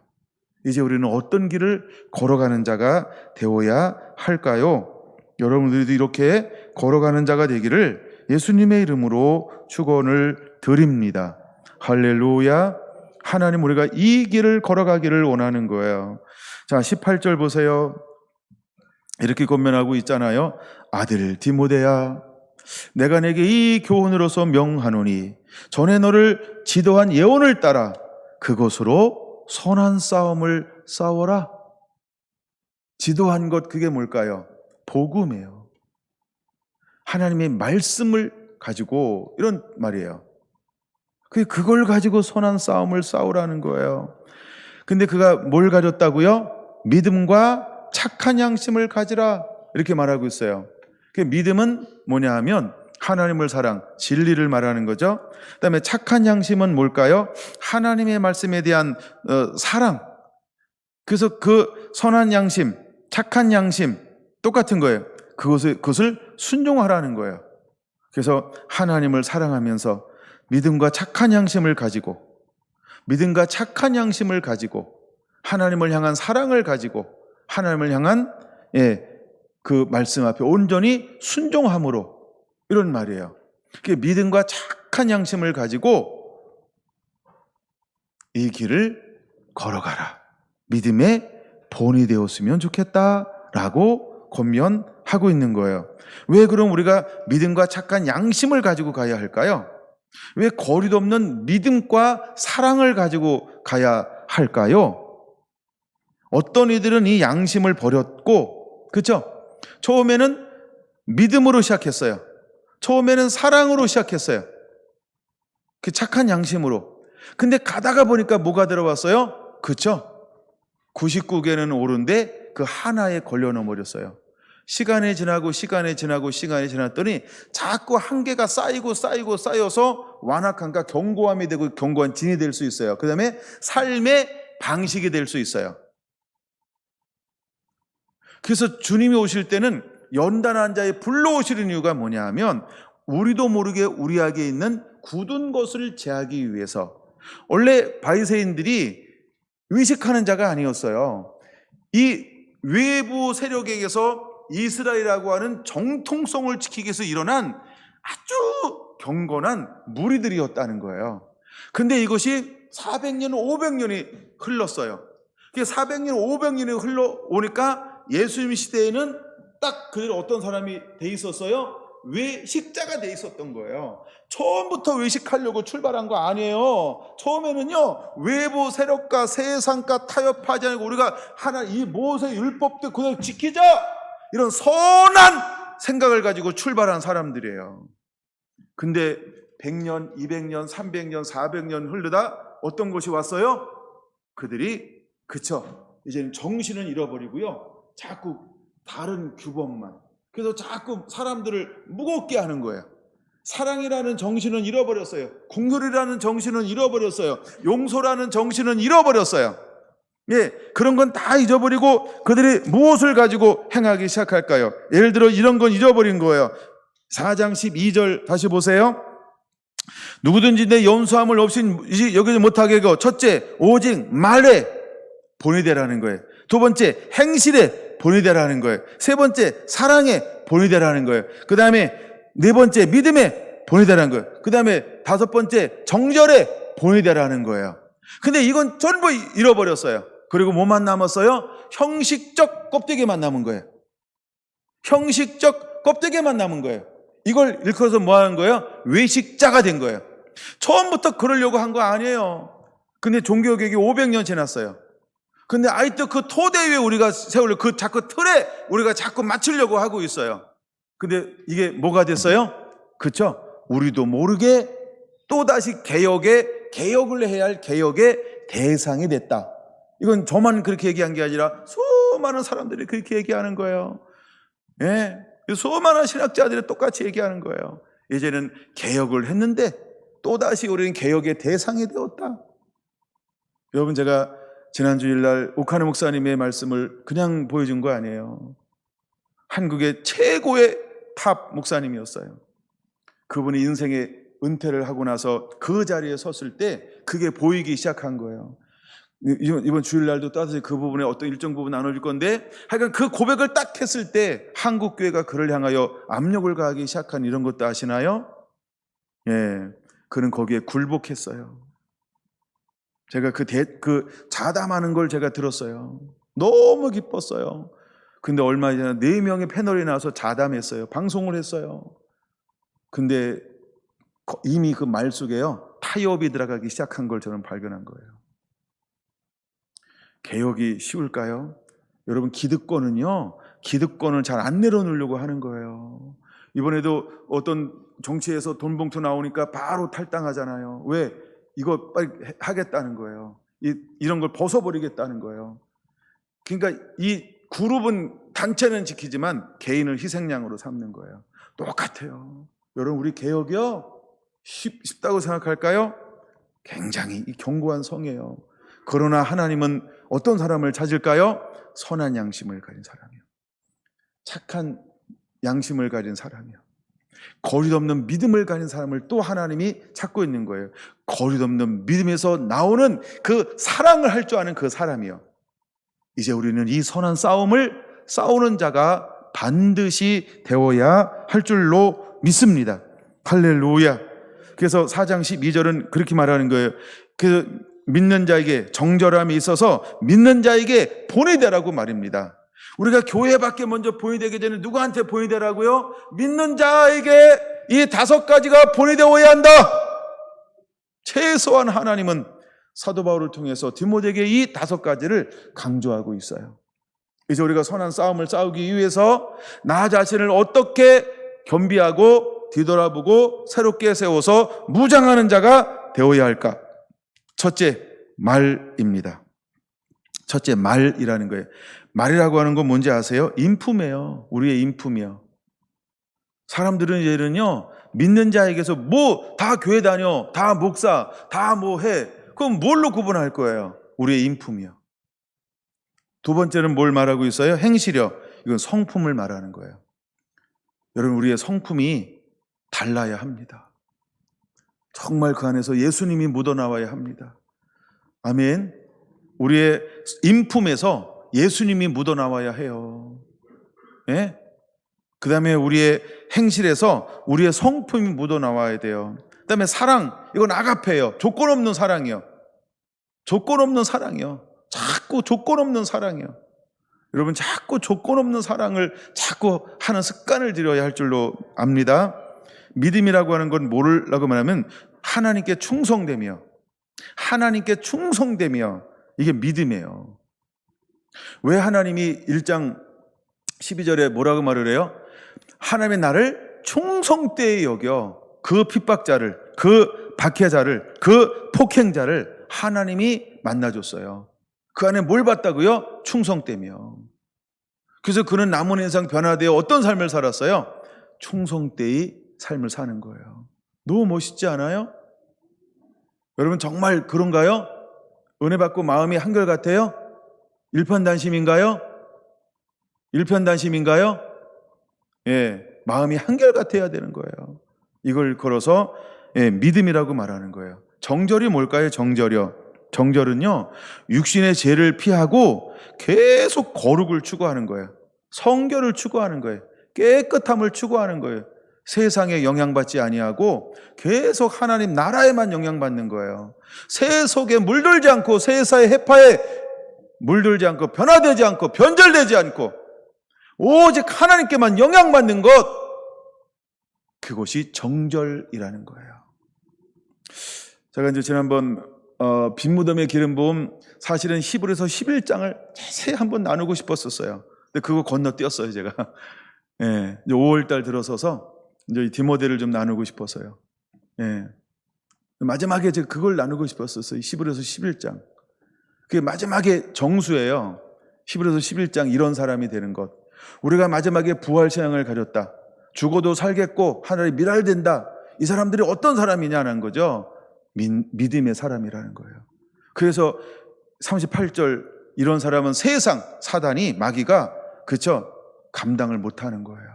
이제 우리는 어떤 길을 걸어가는 자가 되어야 할까요? 여러분들도 이렇게 걸어가는 자가 되기를 예수님의 이름으로 축원을 드립니다. 할렐루야. 하나님, 우리가 이 길을 걸어가기를 원하는 거예요. 자, 18절 보세요. 이렇게 권면하고 있잖아요. 아들 디모데야, 내가 내게 이 교훈으로서 명하노니 전에 너를 지도한 예언을 따라 그것으로 선한 싸움을 싸워라. 지도한 것, 그게 뭘까요? 복음이에요. 하나님의 말씀을 가지고, 이런 말이에요. 그걸 가지고 선한 싸움을 싸우라는 거예요. 근데 그가 뭘 가졌다고요? 믿음과 착한 양심을 가지라, 이렇게 말하고 있어요. 그 믿음은 뭐냐 하면 하나님을 사랑, 진리를 말하는 거죠. 그다음에 착한 양심은 뭘까요? 하나님의 말씀에 대한 사랑. 그래서 그 선한 양심, 착한 양심 똑같은 거예요. 그것을 순종하라는 거예요. 그래서 하나님을 사랑하면서 믿음과 착한 양심을 가지고, 믿음과 착한 양심을 가지고, 하나님을 향한 사랑을 가지고, 하나님을 향한 그 말씀 앞에 온전히 순종함으로, 이런 말이에요. 믿음과 착한 양심을 가지고 이 길을 걸어가라. 믿음의 본이 되었으면 좋겠다라고 권면하고 있는 거예요. 왜 그럼 우리가 믿음과 착한 양심을 가지고 가야 할까요? 왜 거리도 없는 믿음과 사랑을 가지고 가야 할까요? 어떤 이들은 이 양심을 버렸고, 그렇죠? 처음에는 믿음으로 시작했어요. 처음에는 사랑으로 시작했어요. 그 착한 양심으로. 근데 가다가 보니까 뭐가 들어왔어요? 그렇죠? 99개는 옳은데 그 하나에 걸려넘어졌어요. 시간이 지났더니 자꾸 한계가 쌓여서 완악함과 견고함이 되고 견고한 진이 될 수 있어요. 그 다음에 삶의 방식이 될 수 있어요. 그래서 주님이 오실 때는 연단한 자에 불러오시는 이유가 뭐냐 하면 우리도 모르게 우리에게 있는 굳은 것을 제하기 위해서. 원래 바리새인들이 의식하는 자가 아니었어요. 이 외부 세력에게서 이스라엘이라고 하는 정통성을 지키기 위해서 일어난 아주 경건한 무리들이었다는 거예요. 근데 이것이 400년, 500년이 흘렀어요. 400년, 500년이 흘러오니까 예수님 시대에는 딱 그들 어떤 사람이 돼 있었어요? 외식자가 돼 있었던 거예요. 처음부터 외식하려고 출발한 거 아니에요. 처음에는요, 외부 세력과 세상과 타협하지 않고 우리가 이 모세 율법도 그대로 지키자, 이런 선한 생각을 가지고 출발한 사람들이에요. 근데 100년, 200년, 300년, 400년 흐르다 어떤 것이 왔어요? 그들이, 그쵸, 이제는 정신은 잃어버리고요, 자꾸 다른 규범만, 그래서 자꾸 사람들을 무겁게 하는 거예요. 사랑이라는 정신은 잃어버렸어요. 긍휼이라는 정신은 잃어버렸어요. 용서라는 정신은 잃어버렸어요. 그런 건 다 잊어버리고 그들이 무엇을 가지고 행하기 시작할까요? 예를 들어 이런 건 잊어버린 거예요. 4장 12절 다시 보세요. 누구든지 내 연수함을 없이 여기지 못하게 하고, 첫째, 오직 말에 본이 되라는 거예요. 두 번째, 행실에 본이 되라는 거예요. 세 번째, 사랑에 본이 되라는 거예요. 그 다음에 네 번째, 믿음에 본이 되라는 거예요. 그 다음에 다섯 번째, 정절에 본이 되라는 거예요. 근데 이건 전부 잃어버렸어요. 그리고 뭐만 남았어요? 형식적 껍데기만 남은 거예요. 형식적 껍데기만 남은 거예요. 이걸 일컬어서 뭐 하는 거예요? 외식자가 된 거예요. 처음부터 그러려고 한 거 아니에요. 근데 종교개혁이 500년 지났어요. 근데 아직도 그 토대 위에 우리가 세우려 그 자꾸 틀에 우리가 자꾸 맞추려고 하고 있어요. 근데 이게 뭐가 됐어요? 그렇죠? 우리도 모르게 또다시 개혁을 해야 할 개혁의 대상이 됐다. 이건 저만 그렇게 얘기한 게 아니라 수많은 사람들이 그렇게 얘기하는 거예요. 예, 수많은 신학자들이 똑같이 얘기하는 거예요. 이제는 개혁을 했는데 또다시 우리는 개혁의 대상이 되었다. 여러분, 제가 지난 주일날 오카네 목사님의 말씀을 그냥 보여준 거 아니에요. 한국의 최고의 탑 목사님이었어요. 그분이 인생의 은퇴를 하고 나서 그 자리에 섰을 때 그게 보이기 시작한 거예요. 이번 주일날도 따뜻히 그 부분에 어떤 일정 부분 나눠줄 건데, 하여간 그 고백을 딱 했을 때 한국 교회가 그를 향하여 압력을 가하기 시작한 이런 것도 아시나요? 예, 그는 거기에 굴복했어요. 제가 그 자담하는 걸 제가 들었어요. 너무 기뻤어요. 근데 얼마 전에 4명의 패널이 나와서 자담했어요. 방송을 했어요. 근데 이미 그 말 속에요, 타협이 들어가기 시작한 걸 저는 발견한 거예요. 개혁이 쉬울까요? 여러분, 기득권을 잘 안 내려놓으려고 하는 거예요. 이번에도 어떤 정치에서 돈 봉투 나오니까 바로 탈당하잖아요. 왜? 이거 빨리 하겠다는 거예요. 이런 걸 벗어버리겠다는 거예요. 그러니까 이 그룹은, 단체는 지키지만 개인을 희생양으로 삼는 거예요. 똑같아요. 여러분, 우리 개혁이요, 쉽다고 생각할까요? 굉장히 견고한 성이에요. 그러나 하나님은 어떤 사람을 찾을까요? 선한 양심을 가진 사람이요, 착한 양심을 가진 사람이요, 거리없는 믿음을 가진 사람을 또 하나님이 찾고 있는 거예요. 거리없는 믿음에서 나오는 그 사랑을 할 줄 아는 그 사람이요. 이제 우리는 이 선한 싸움을 싸우는 자가 반드시 되어야 할 줄로 믿습니다. 할렐루야. 그래서 4장 12절은 그렇게 말하는 거예요. 그래서 믿는 자에게 정결함이 있어서 믿는 자에게 본이 되라고 말입니다. 우리가 교회 밖에 먼저 본이 되기 전에 누구한테 본이 되라고요? 믿는 자에게 이 5가지가 본이 되어야 한다. 최소한 하나님은 사도 바울을 통해서 디모데에게 이 5가지를 강조하고 있어요. 이제 우리가 선한 싸움을 싸우기 위해서 나 자신을 어떻게 겸비하고 뒤돌아보고 새롭게 세워서 무장하는 자가 되어야 할까? 첫째, 말입니다. 첫째, 말이라는 거예요. 말이라고 하는 건 뭔지 아세요? 인품이에요. 우리의 인품이요. 사람들은 이제는요, 믿는 자에게서 뭐 다 교회 다녀, 다 목사, 다 뭐 해. 그럼 뭘로 구분할 거예요? 우리의 인품이요. 두 번째는 뭘 말하고 있어요? 행실이요. 이건 성품을 말하는 거예요. 여러분, 우리의 성품이 달라야 합니다. 정말 그 안에서 예수님이 묻어나와야 합니다. 아멘. 우리의 인품에서 예수님이 묻어나와야 해요. 예? 그 다음에 우리의 행실에서 우리의 성품이 묻어나와야 돼요. 그 다음에 사랑, 이건 아가페예요. 조건 없는 사랑이요. 조건 없는 사랑이요. 자꾸 조건 없는 사랑이요. 여러분, 자꾸 조건 없는 사랑을 자꾸 하는 습관을 들여야 할 줄로 압니다. 믿음이라고 하는 건 뭐라고 말하면 하나님께 충성되며, 하나님께 충성되며, 이게 믿음이에요. 왜 하나님이 1장 12절에 뭐라고 말을 해요? 하나님의 나를 충성되이 여겨 그 핍박자를, 그 박해자를, 그 폭행자를 하나님이 만나줬어요. 그 안에 뭘 봤다고요? 충성되며. 그래서 그는 남은 인생 변화되어 어떤 삶을 살았어요? 충성되이 삶을 사는 거예요. 너무 멋있지 않아요? 여러분, 정말 그런가요? 은혜 받고 마음이 한결같아요? 일편단심인가요? 일편단심인가요? 예, 마음이 한결같아야 되는 거예요. 이걸 걸어서 믿음이라고 말하는 거예요. 정절이 뭘까요? 정절은요, 육신의 죄를 피하고 계속 거룩을 추구하는 거예요. 성결을 추구하는 거예요. 깨끗함을 추구하는 거예요. 세상에 영향받지 아니하고 계속 하나님 나라에만 영향받는 거예요. 새 속에 물들지 않고, 세사의 해파에 물들지 않고, 변화되지 않고, 변절되지 않고, 오직 하나님께만 영향받는 것, 그것이 정절이라는 거예요. 제가 이제 지난번 빈무덤의 기름 부음, 사실은 히브리서 11장을 자세히 한번 나누고 싶었었어요. 근데 그거 건너뛰었어요, 제가. 예, 이제 5월달 들어서서 이제 디모데를 좀 나누고 싶어서요. 예. 마지막에 제가 그걸 나누고 싶었었어요. 히브리서 11장. 그게 마지막에 정수예요. 히브리서 11장, 이런 사람이 되는 것. 우리가 마지막에 부활 신앙을 가졌다. 죽어도 살겠고 하늘에 미랄된다. 이 사람들이 어떤 사람이냐는 거죠. 믿음의 사람이라는 거예요. 그래서 38절, 이런 사람은 세상, 사단이, 마귀가, 그쵸, 감당을 못하는 거예요.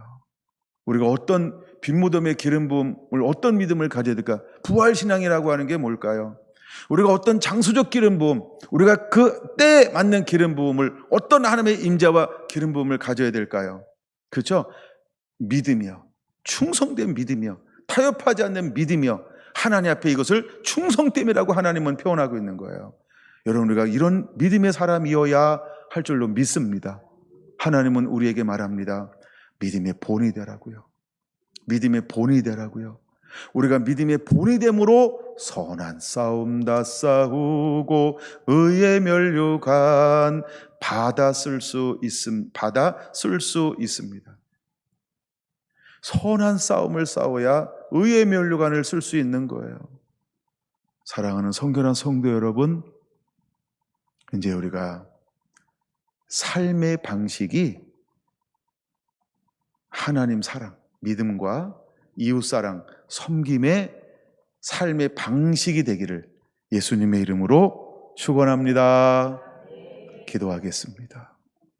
우리가 어떤 빈무덤의 기름 부음을, 어떤 믿음을 가져야 될까? 부활 신앙이라고 하는 게 뭘까요? 우리가 어떤 장수적 기름 부음, 우리가 그 때에 맞는 기름 부음을, 어떤 하나님의 임재와 기름 부음을 가져야 될까요? 그렇죠? 믿음이요, 충성된 믿음이요, 타협하지 않는 믿음이요, 하나님 앞에 이것을 충성됨이라고 하나님은 표현하고 있는 거예요. 여러분, 우리가 이런 믿음의 사람이어야 할 줄로 믿습니다. 하나님은 우리에게 말합니다. 믿음의 본이 되라고요. 믿음의 본이 되라고요. 우리가 믿음의 본이 됨으로 선한 싸움 다 싸우고 의의 면류관 받아 쓸 수 있습니다. 선한 싸움을 싸워야 의의 면류관을 쓸 수 있는 거예요. 사랑하는 성결한 성도 여러분, 이제 우리가 삶의 방식이 하나님 사랑, 믿음과 이웃사랑, 섬김의 삶의 방식이 되기를 예수님의 이름으로 축원합니다. 기도하겠습니다.